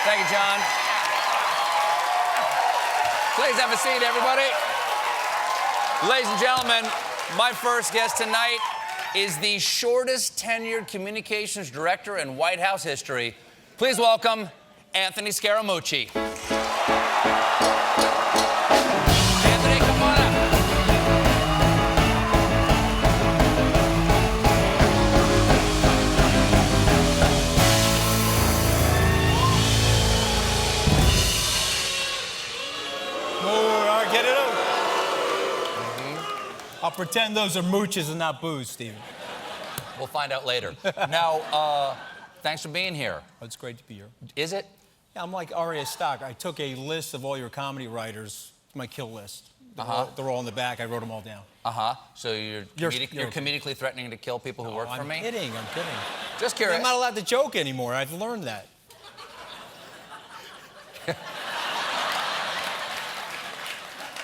Thank you, John. Please have a seat, everybody. Ladies and gentlemen, my first guest tonight is the shortest tenured communications director in White House history. Please welcome Anthony Scaramucci. Anthony, come on up. Get it over. I'll pretend those are mooches and not booze, Stephen. We'll find out later. Now, thanks for being here. Oh, it's great to be here. Is it? Yeah, I'm like Arya Stock. I took a list of all your comedy writers, my kill list. They're all in the back. I wrote them all down. So you're comedically threatening to kill people who work for me? I'm kidding. Just curious. I'm not allowed to joke anymore. I've learned that.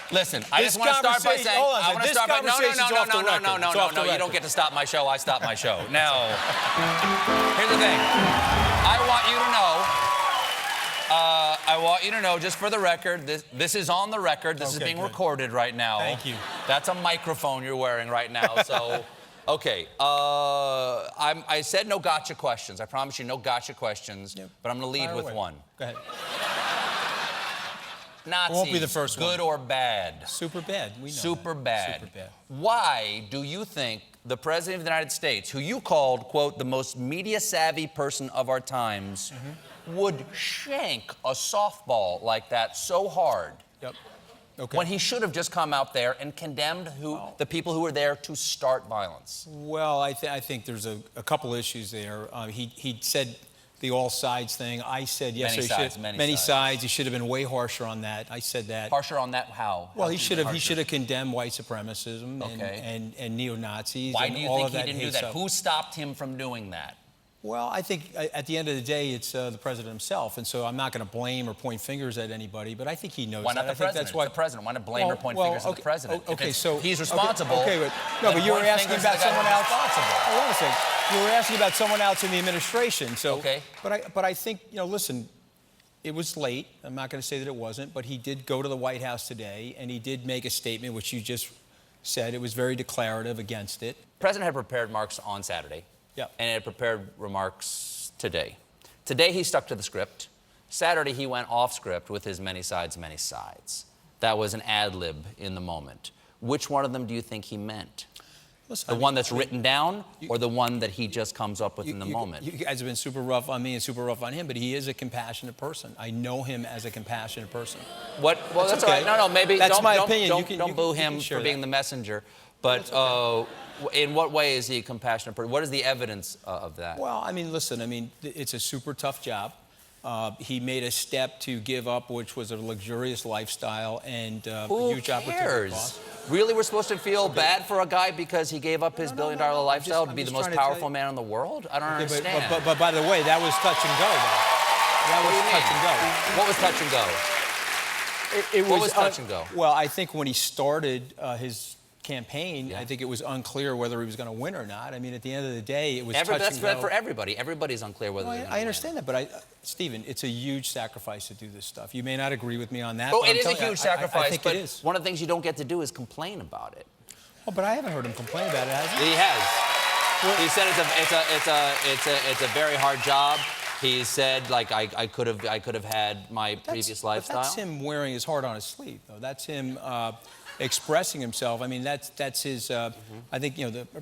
Listen, I just want to start by saying, I want to start by, no, you don't get to stop my show, I stop my show. Now, here's the thing. I want you to know, just for the record, this is on the record, this is being recorded right now. Thank you. That's a microphone you're wearing right now, so, okay. I said no gotcha questions. I promise you no gotcha questions, but I'm going to lead with one. Go ahead. Nazis, won't be the first good one. Or bad? Super bad. We know Super bad. Super bad. Why do you think the President of the United States, who you called, quote, the most media-savvy person of our times, would shank a softball like that so hard when he should have just come out there and condemned the people who were there to start violence? Well, I think there's a couple issues there. He said the all sides thing. I said yes. Many sides. He should have been way harsher on that. I said that. Harsher on that? How? Well, he should have condemned white supremacism and neo-Nazis. Why do you think he didn't do that? Stuff. Who stopped him from doing that? Well, I think at the end of the day, it's the president himself, and so I'm not going to blame or point fingers at anybody, but I think he knows. Why not that. the president? It's the president. Why not blame or point fingers at the president? Okay, so he's responsible. But you were asking about someone else. Hold on a second. You were asking about someone else in the administration. So, but I think listen, it was late. I'm not going to say that it wasn't, but he did go to the White House today, and he did make a statement, which you just said. It was very declarative against it. The president had prepared remarks on Saturday. And had prepared remarks today. Today, he stuck to the script. Saturday, he went off script with his many sides, many sides. That was an ad lib in the moment. Which one of them do you think he meant? Listen, the one that's written down or the one that he just comes up with in the moment? You guys have been super rough on me and super rough on him, but he is a compassionate person. I know him as a compassionate person. What? Well, that's all right. No, maybe. That's my opinion. Don't boo him for being the messenger. But in what way is he a compassionate person? What is the evidence of that? Well, I mean, listen, it's a super tough job. He made a step to give up, which was a luxurious lifestyle and a huge opportunity cost. Really, we're supposed to feel bad for a guy because he gave up his billion-dollar lifestyle to be the most powerful man in the world? I don't understand. But by the way, that was touch and go, though. That was touch and go. What was touch and go? What was touch and go? Well, I think when he started his campaign, I think it was unclear whether he was going to win or not. I mean, at the end of the day, it was touch and go. That's for everybody. Everybody's unclear whether they're going to win. I understand that, but Stephen, it's a huge sacrifice to do this stuff. You may not agree with me on that. Oh, it is a huge sacrifice, I think but it is. One of the things you don't get to do is complain about it. Oh, but I haven't heard him complain about it, has he? He has. Well, he said it's a very hard job. He said, like, I could have had my previous lifestyle. But that's him wearing his heart on his sleeve, though. That's him expressing himself. I mean, that's his. I think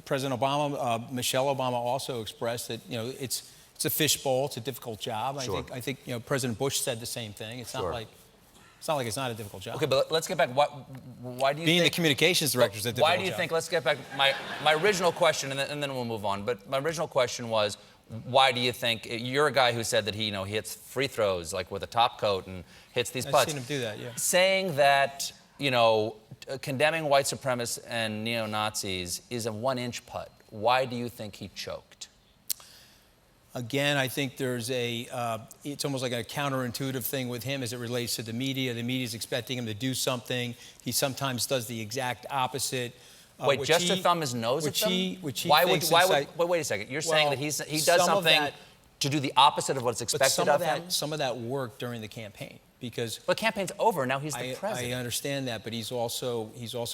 President Obama, Michelle Obama also expressed that it's a fishbowl. It's a difficult job. Sure. I think President Bush said the same thing. It's not like it's not a difficult job. Okay, but let's get back. Why do you being think, the communications director is a difficult job? Why do you think? Let's get back. My original question, and then we'll move on. But my original question was, why do you think you're a guy who said that he hits free throws like with a top coat and hits these putts? I've seen him do that. Yeah. Saying that condemning white supremacists and neo-Nazis is a 1-inch putt. Why do you think he choked? Again, I think there's it's almost like a counterintuitive thing with him as it relates to the media. The media's expecting him to do something. He sometimes does the exact opposite. Wait, just to thumb his nose at them? Wait a second. You're saying that he does something to do the opposite of what's expected of him? Some of that worked during the campaign because. But the campaign's over. Now he's the president. I understand that, but he's also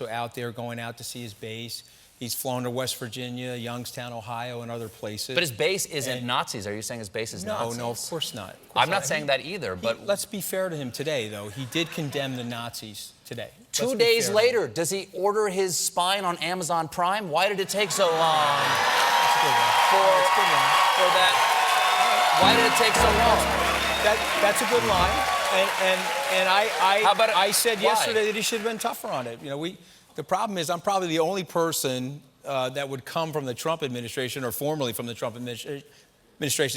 out there going out to see his base. He's flown to West Virginia, Youngstown, Ohio, and other places. But his base isn't Nazis. Are you saying his base is Nazis? No, of course not. I'm not saying that either, but... Let's be fair to him today, though. He did condemn the Nazis today. 2 days later, does he order his spine on Amazon Prime? Why did it take so long for that? Why did it take so long? That's a good line. And I said yesterday that he should have been tougher on it. You know, the problem is I'm probably the only person that would come from the Trump administration or formerly from the Trump administration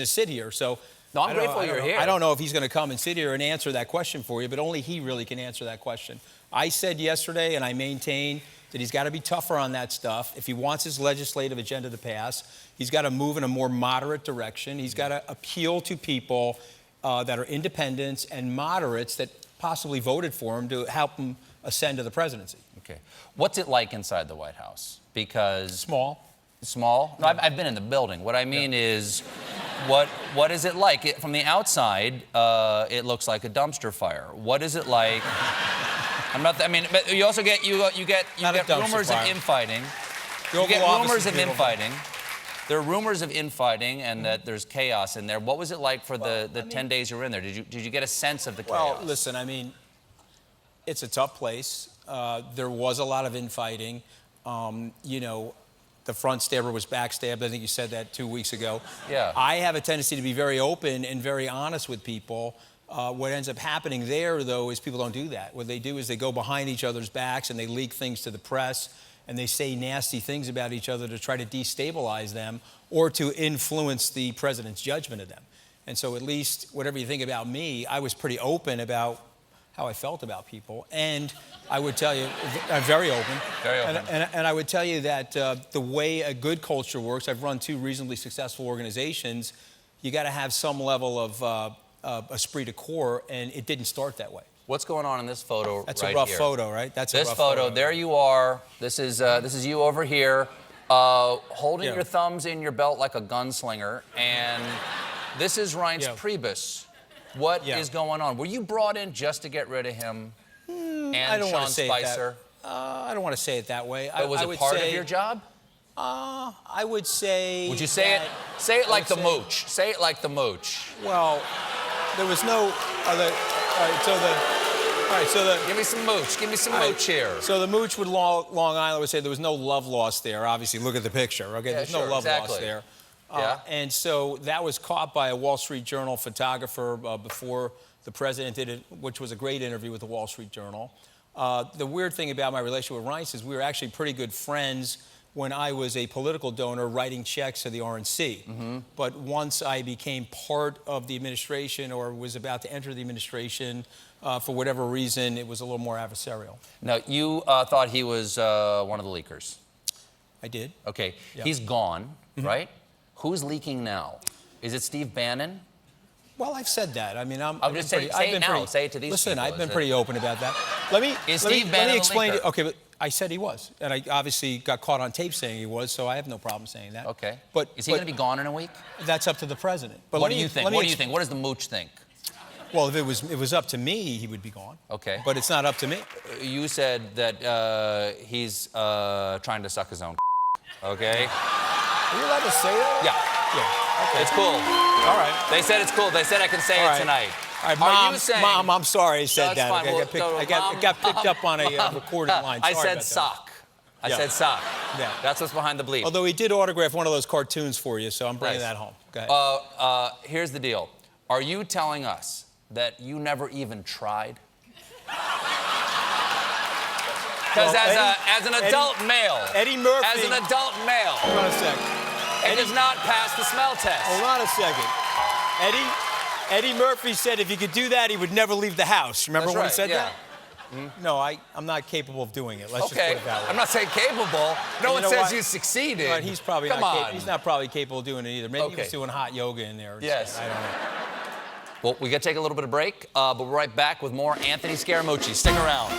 to sit here. So no, I'm grateful you're here. I don't know if he's going to come and sit here and answer that question for you, but only he really can answer that question. I said yesterday, and I maintain that he's got to be tougher on that stuff. If he wants his legislative agenda to pass, he's got to move in a more moderate direction. He's got to appeal to people that are independents and moderates that possibly voted for him to help him ascend to the presidency. Okay. What's it like inside the White House? Because... Small? No, I've been in the building. What I mean is, what is it like? From the outside, it looks like a dumpster fire. What is it like? But you also get rumors of infighting. You get rumors of infighting. There are rumors of infighting and that there's chaos in there. What was it like for the 10 days you were in there? Did you get a sense of the chaos? Well, listen, it's a tough place. There was a lot of infighting. The front stabber was backstabbed. I think you said that 2 weeks ago. Yeah. I have a tendency to be very open and very honest with people. What ends up happening there, though, is people don't do that. What they do is they go behind each other's backs and they leak things to the press and they say nasty things about each other to try to destabilize them or to influence the president's judgment of them. And so at least whatever you think about me, I was pretty open about how I felt about people. And I would tell you, very open. Very open. And I would tell you that the way a good culture works, I've run 2 reasonably successful organizations, you got to have some level of esprit de corps, and it didn't start that way. What's going on in this photo That's right a rough here? photo, right? That's this a rough photo. There you are. This is you over here, holding your thumbs in your belt like a gunslinger, and this is Reince Priebus. What is going on? Were you brought in just to get rid of him and Sean Spicer? I don't want to say it that way. But was it part of your job? I would say. Would you say it? Say it like the mooch. Say it like the mooch. Well, there was no. Give me some mooch. Give me some mooch here. So the mooch with Long Island would say there was no love lost there. Obviously, look at the picture. Okay, there's no love lost there. And so that was caught by a Wall Street Journal photographer before the president did it, which was a great interview with the Wall Street Journal. The weird thing about my relationship with Reince is we were actually pretty good friends when I was a political donor writing checks to the RNC. Mm-hmm. But once I became part of the administration or was about to enter the administration, for whatever reason, it was a little more adversarial. Now, you thought he was one of the leakers. I did. Okay. Yep. He's gone, right? Who's leaking now? Is it Steve Bannon? Well, I've said that. I mean, I'm just saying. Say it now. Say it to these people. Listen, I've been pretty open about that. Let me explain it. Okay, but I said he was, and I obviously got caught on tape saying he was, so I have no problem saying that. Okay. But is he going to be gone in a week? That's up to the president. But what do you think? What do you think? What does the mooch think? Well, if it was up to me, he would be gone. Okay. But it's not up to me. You said that he's trying to suck his own. Okay. Are you allowed to say that? Yeah. Okay. It's cool. All right. They said it's cool. They said I can say it tonight. All right, Mom, I'm sorry I said that. Okay, I got picked up on a recorded line. Sorry I said sock. I said sock. Yeah. That's what's behind the bleep. Although he did autograph one of those cartoons for you, so I'm bringing that home. Go ahead. Here's the deal. Are you telling us that you never even tried? Because as an adult male, Eddie Murphy. As an adult male, hold on a second. Eddie does not pass the smell test. Hold on a second. Eddie Murphy said if he could do that, he would never leave the house. Remember when he said that? Mm-hmm. No, I'm not capable of doing it. Let's just put it that way. I'm not saying capable. No one says you succeeded. Right, he's probably he's not probably capable of doing it either. Maybe he was doing hot yoga in there. Yes. I don't know. Well, we got to take a little bit of break, but we're right back with more Anthony Scaramucci. Stick around.